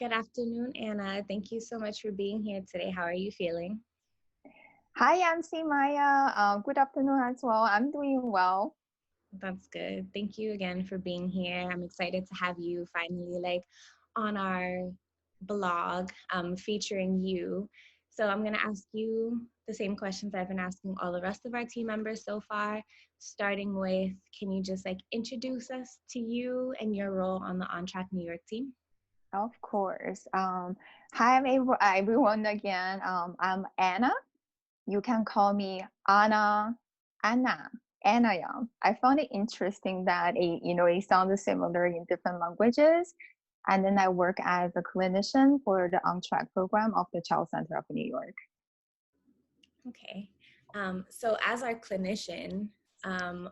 Good afternoon, Anna. Thank you so much for being here today. How are you feeling? Hi, MC Maya. Good afternoon as well. I'm doing well. That's good. Thank you again for being here. I'm excited to have you finally on our blog featuring you. So I'm going to ask you the same questions I've been asking all the rest of our team members so far, starting with, can you just introduce us to you and your role on the On Track New York team? Of course. Hi, everyone again. I'm Anna. You can call me Anna Young. I found it interesting that it sounds similar in different languages. And then I work as a clinician for the On Track program of the Child Center of New York. Okay. So as our clinician, um,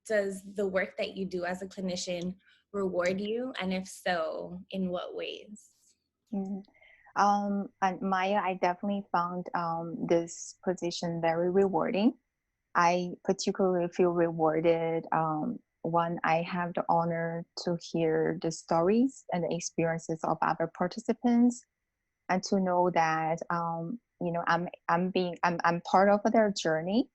does the work that you do as a clinician reward you? And if so, in what ways? Mhm. And Maya, I definitely found this position very rewarding. I particularly feel rewarded when I have the honor to hear the stories and the experiences of other participants, and to know that I'm part of their journey,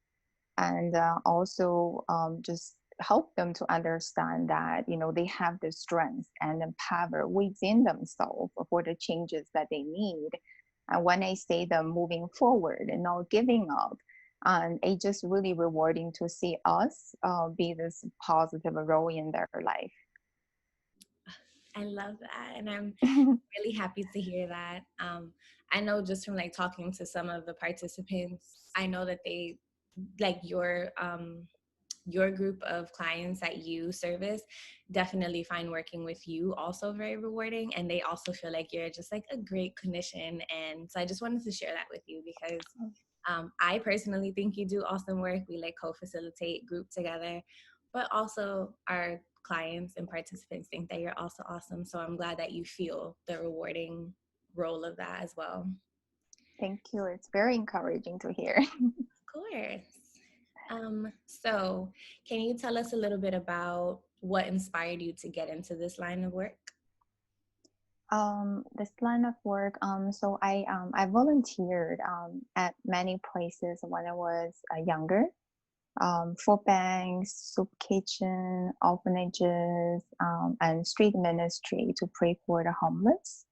and also just help them to understand that they have the strength and the power within themselves for the changes that they need. And when I say them moving forward and not giving up, and it's just really rewarding to see us be this positive role in their life. I love that. And I'm really happy to hear that. I know just from talking to some of the participants, I know that they like your group of clients that you service definitely find working with you also very rewarding, and they also feel like you're just a great clinician. And so I just wanted to share that with you because I personally think you do awesome work. We co-facilitate group together, but also our clients and participants think that you're also awesome. So I'm glad that you feel the rewarding role of that as well. Thank you. It's very encouraging to hear. Of course. So can you tell us a little bit about what inspired you to get into this line of work? This line of work, so I volunteered at many places when I was younger. Food banks, soup kitchen, orphanages, and street ministry to pray for the homeless.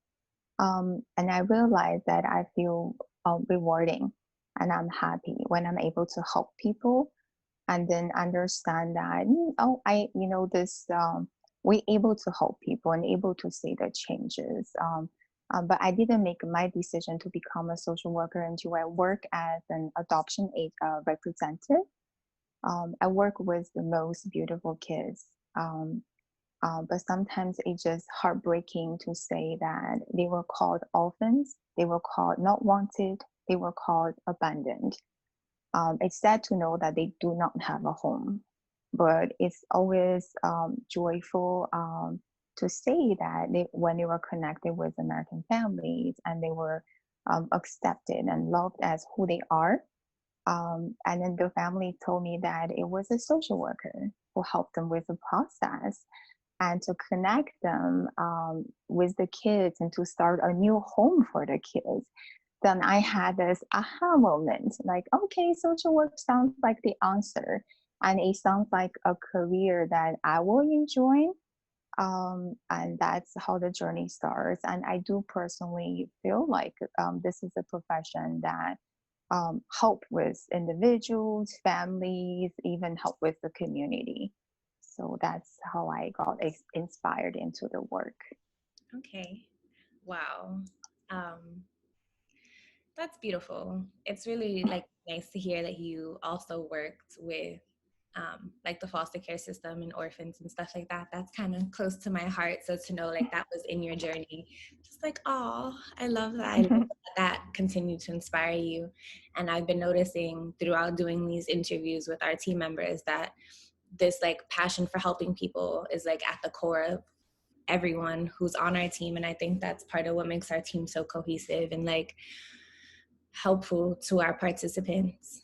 And I realized that I feel rewarding, and I'm happy when I'm able to help people, and then understand that this we're able to help people and able to see the changes. But I didn't make my decision to become a social worker until I work as an adoption aid representative. I work with the most beautiful kids. But sometimes it's just heartbreaking to say that they were called orphans, they were called not wanted, they were called abandoned. It's sad to know that they do not have a home, but it's always joyful to say that when they were connected with American families and they were accepted and loved as who they are. And then the family told me that it was a social worker who helped them with the process and to connect them with the kids and to start a new home for the kids. Then I had this aha moment like, okay, social work sounds like the answer. And it sounds like a career that I will enjoy. And that's how the journey starts. And I do personally feel like this is a profession that help with individuals, families, even help with the community. So that's how I got inspired into the work. Okay. Wow. Um, that's beautiful. It's really nice to hear that you also worked with the foster care system and orphans and stuff like that. That's kind of close to my heart. So to know that was in your journey, just oh, I love that. I love that continued to inspire you. And I've been noticing throughout doing these interviews with our team members that this passion for helping people is at the core of everyone who's on our team. And I think that's part of what makes our team so cohesive and helpful to our participants.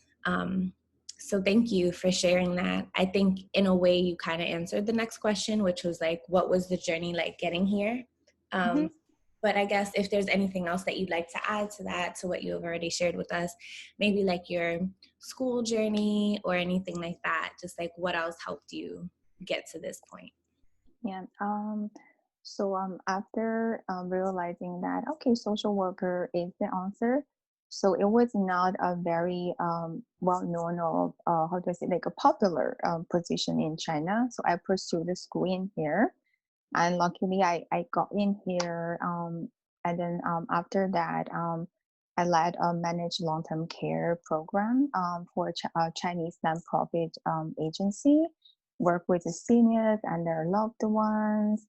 So thank you for sharing that. I think in a way you kind of answered the next question, which was what was the journey like getting here? Mhm. But I guess if there's anything else that you'd like to add to that, to what you have already shared with us, maybe like your school journey or anything like that, just like what else helped you get to this point? Yeah. After realizing that, okay, social worker is the answer. So it was not a very well known or how do I say, like a popular position in China. So I pursued the school in here, and luckily I got in here. And then after that, I led a managed long term care program for a Chinese nonprofit agency. Work with the seniors and their loved ones,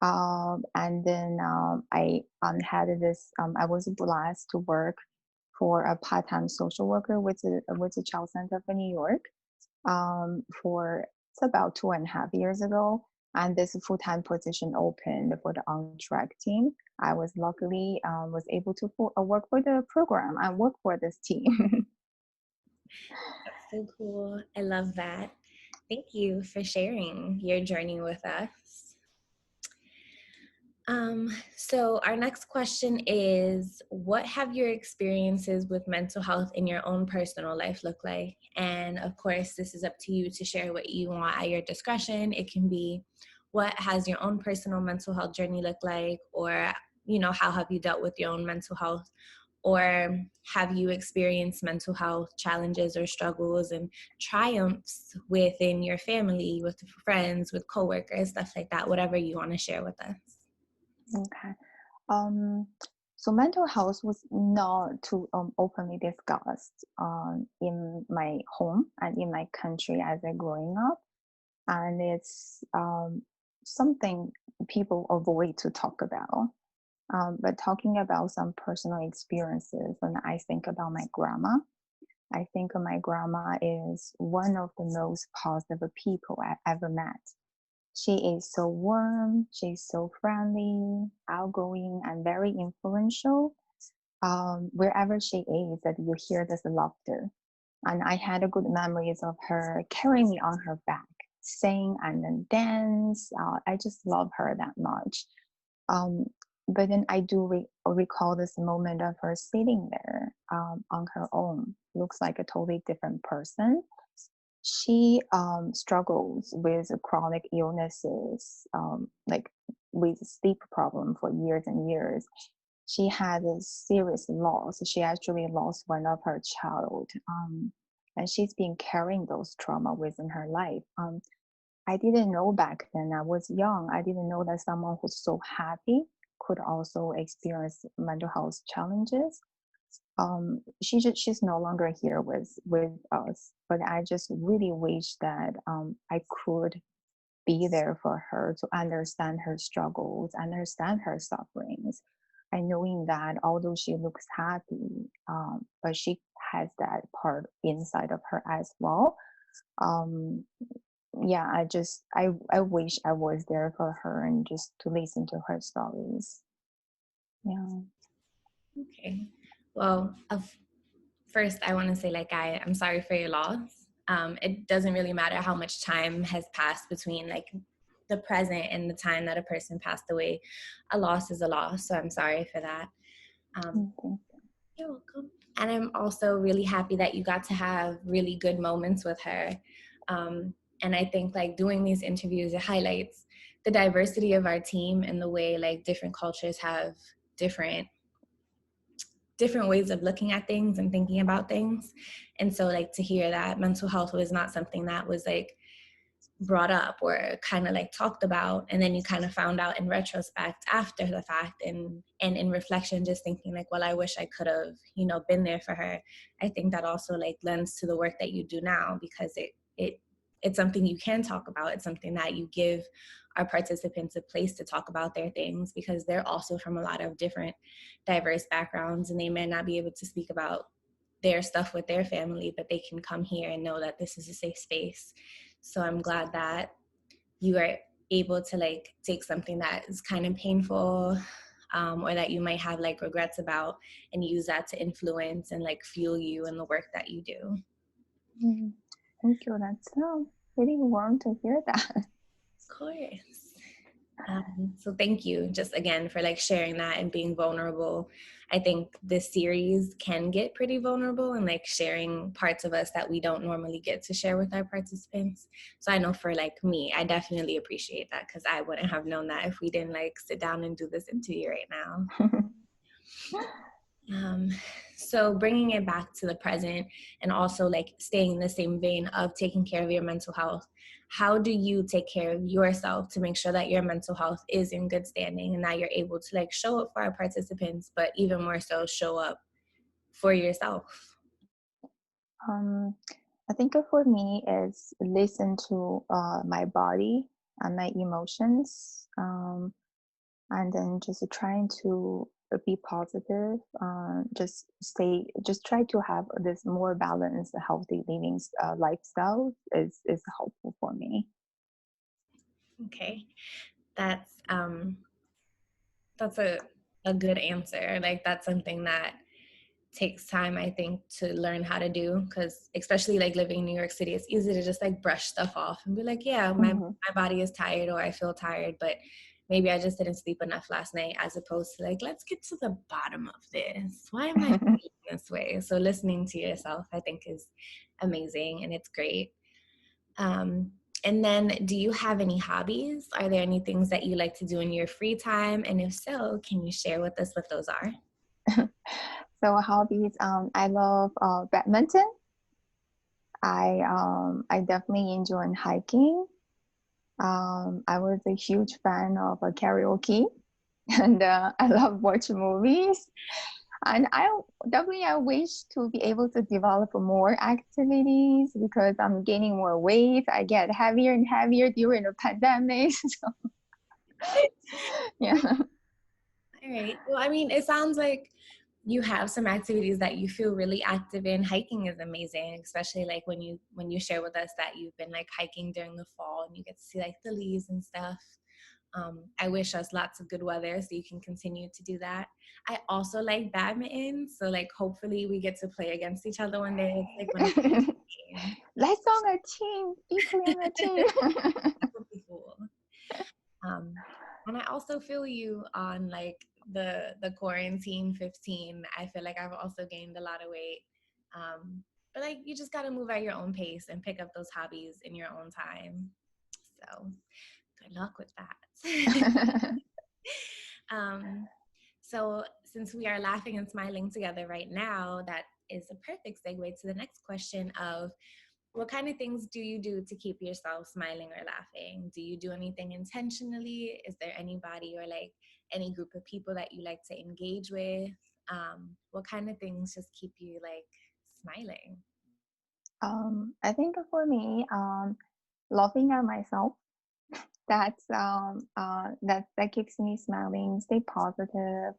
and then I had this. I was blessed to work for a part-time social worker with the Child Center for New York. For it's about 2.5 years ago, and this full-time position opened for the on-track team. I was luckily was able to work for the program and work for this team. That's so cool. I love that. Thank you for sharing your journey with us. So our next question is, what have your experiences with mental health in your own personal life look like? And of course, this is up to you to share what you want at your discretion. It can be, what has your own personal mental health journey look like? Or, how have you dealt with your own mental health? Or have you experienced mental health challenges or struggles and triumphs within your family, with friends, with coworkers, stuff like that, whatever you want to share with us. Okay. Um, so mental health was not too openly discussed in my home and in my country as I growing up, and it's something people avoid to talk about. But talking about some personal experiences, when I think about my grandma, I think my grandma is one of the most positive people I ever met. She is so warm, she's so friendly, outgoing, and very influential. Wherever she is, that you hear this laughter. And I had a good memories of her carrying me on her back, sing and then dance. I just love her that much. Um, but then I do recall this moment of her sitting there on her own. Looks like a totally different person. She struggles with chronic illnesses, like with sleep problem for years and years. She had a serious loss. She actually lost one of her child, and she's been carrying those trauma within her life. I didn't know back then. I was young. I didn't know that someone who's so happy could also experience mental health challenges. She's no longer here with us, but I just really wish that I could be there for her to understand her struggles, understand her sufferings, and knowing that although she looks happy, but she has that part inside of her as well. um yeah, I wish I was there for her and just to listen to her stories. Yeah. Okay. Well, first, I want to say, like, I'm sorry for your loss. It doesn't really matter how much time has passed between, like, the present and the time that a person passed away. A loss is a loss. So I'm sorry for that. Um, Okay. you're welcome. And I'm also really happy that you got to have really good moments with her. And I think, like, doing these interviews, it highlights the diversity of our team and the way, like, different cultures have different ways of looking at things and thinking about things. And so, like, to hear that mental health was not something that was like brought up or kind of like talked about, and then you kind of found out in retrospect after the fact, and in reflection, just thinking like, well, I wish I could have, been there for her. I think that also, like, lends to the work that you do now, because it's something you can talk about. It's something that you give our participants a place to talk about their things, because they're also from a lot of different diverse backgrounds, and they may not be able to speak about their stuff with their family, but they can come here and know that this is a safe space. So I'm glad that you are able to, like, take something that is kind of painful, or that you might have like regrets about, and use that to influence and like fuel you in the work that you do. Mm, thank you. That's really warm to hear that. Of course. So thank you just again for like sharing that and being vulnerable. I think this series can get pretty vulnerable and like sharing parts of us that we don't normally get to share with our participants. So I know for like me, I definitely appreciate that because I wouldn't have known that if we didn't like sit down and do this interview right now. Um, so bringing it back to the present and also like staying in the same vein of taking care of your mental health, how do you take care of yourself to make sure that your mental health is in good standing and that you're able to like show up for our participants, but even more so show up for yourself? um, I think for me is listen to my body and my emotions, and then just trying to be positive. Just try to have this more balanced, healthy living lifestyle is helpful for me. Okay, that's um that's a good answer. Like that's something that takes time, I think, to learn how to do, because especially like living in New York City, it's easy to just like brush stuff off and be like, yeah, Hmm. my body is tired or I feel tired, but maybe I just didn't sleep enough last night, as opposed to like, let's get to the bottom of this. Why am I feeling this way? So listening to yourself, I think, is amazing and it's great. um, and then do you have any hobbies? Are there any things that you like to do in your free time, and if so, can you share with us what those are? So hobbies, I love badminton. I definitely enjoy hiking. I was a huge fan of karaoke, and I love watching movies. And I wish to be able to develop more activities because I'm gaining more weight. I get heavier and heavier during the pandemic. So yeah. All right. Well, I mean, it sounds like you have some activities that you feel really active in. Hiking is amazing, especially like when you share with us that you've been like hiking during the fall and you get to see like the leaves and stuff. I wish us lots of good weather so you can continue to do that. I also like badminton, so like hopefully we get to play against each other one day. It's like one of the games. Let's on a team, equally on a team. That would be cool. Um, and I also feel you on like the quarantine 15. I feel like I've also gained a lot of weight. But like you just got to move at your own pace and pick up those hobbies in your own time. So good luck with that. um, so since we are laughing and smiling together right now, that is a perfect segue to the next question of what kind of things do you do to keep yourself smiling or laughing? Do you do anything intentionally? Is there anybody or like any group of people that you like to engage with? What kind of things just keep you like smiling? I think for me, laughing at myself, that keeps me smiling, stay positive.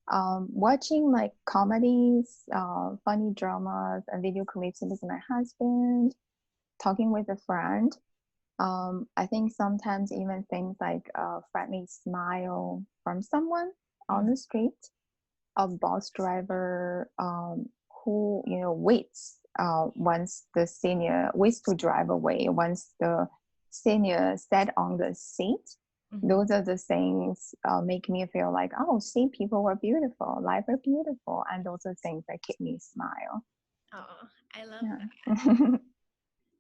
Watching like comedies, funny dramas, and video clips with my husband, talking with a friend. I think sometimes even things like a friendly smile from someone on Mhm. the street, a bus driver who waits once the senior waits to drive away once the senior sat on the seat. Mhm. Those are the things make me feel like, oh, see, people are beautiful, life are beautiful, and those are things that keep me smile. Oh, I love that. Yeah.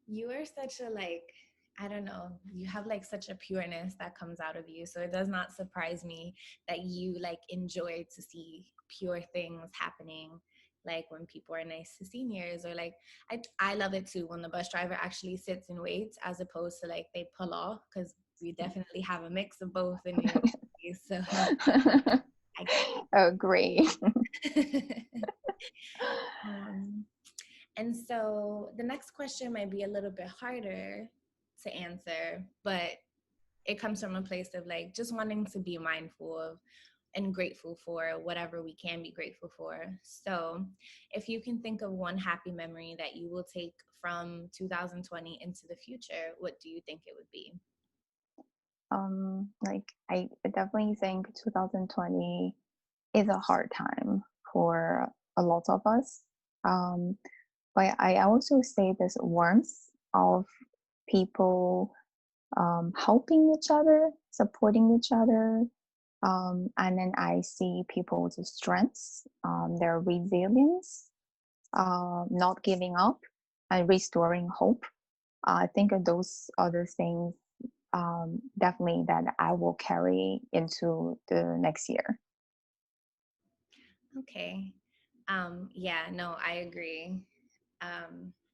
You are such a like, I don't know, you have like such a pureness that comes out of you. So it does not surprise me that you like enjoy to see pure things happening, like when people are nice to seniors, or like I love it too when the bus driver actually sits and waits as opposed to like they pull off, because we definitely have a mix of both in New York City. So I get Agree. it. um, and so the next question might be a little bit harder to answer, but it comes from a place of like just wanting to be mindful of and grateful for whatever we can be grateful for. So, if you can think of one happy memory that you will take from 2020 into the future, what do you think it would be? Like I definitely think 2020 is a hard time for a lot of us. Um, but I also say this warmth of people helping each other. supporting each other. And then I see people's strengths, their resilience, not giving up, and restoring hope. I think those are the things definitely that I will carry into the next year. Okay. Yeah, no, I agree.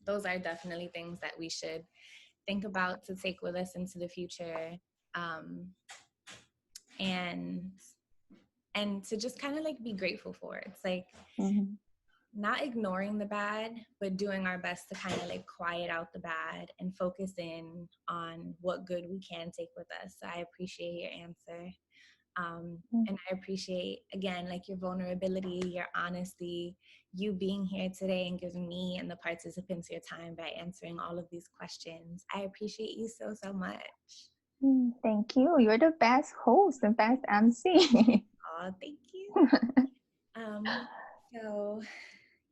Those are definitely things that we should think about to take with us into the future. Um, and to just kind of like be grateful for. It's like Mhm. not ignoring the bad, but doing our best to kind of like quiet out the bad and focus in on what good we can take with us. So I appreciate your answer. Mm, And I appreciate, again, like your vulnerability, your honesty, you being here today and giving me and the participants your time by answering all of these questions. I appreciate you so, so much. Thank you. You're the best host, the best MC. Oh, thank you. Um, so,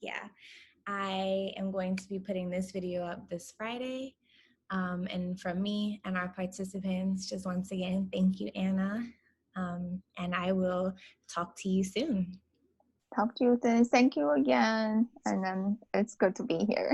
yeah, I am going to be putting this video up this Friday. And from me and our participants, just once again, thank you, Anna. And I will talk to you soon. Talk to you then. Thank you again. And then it's good to be here.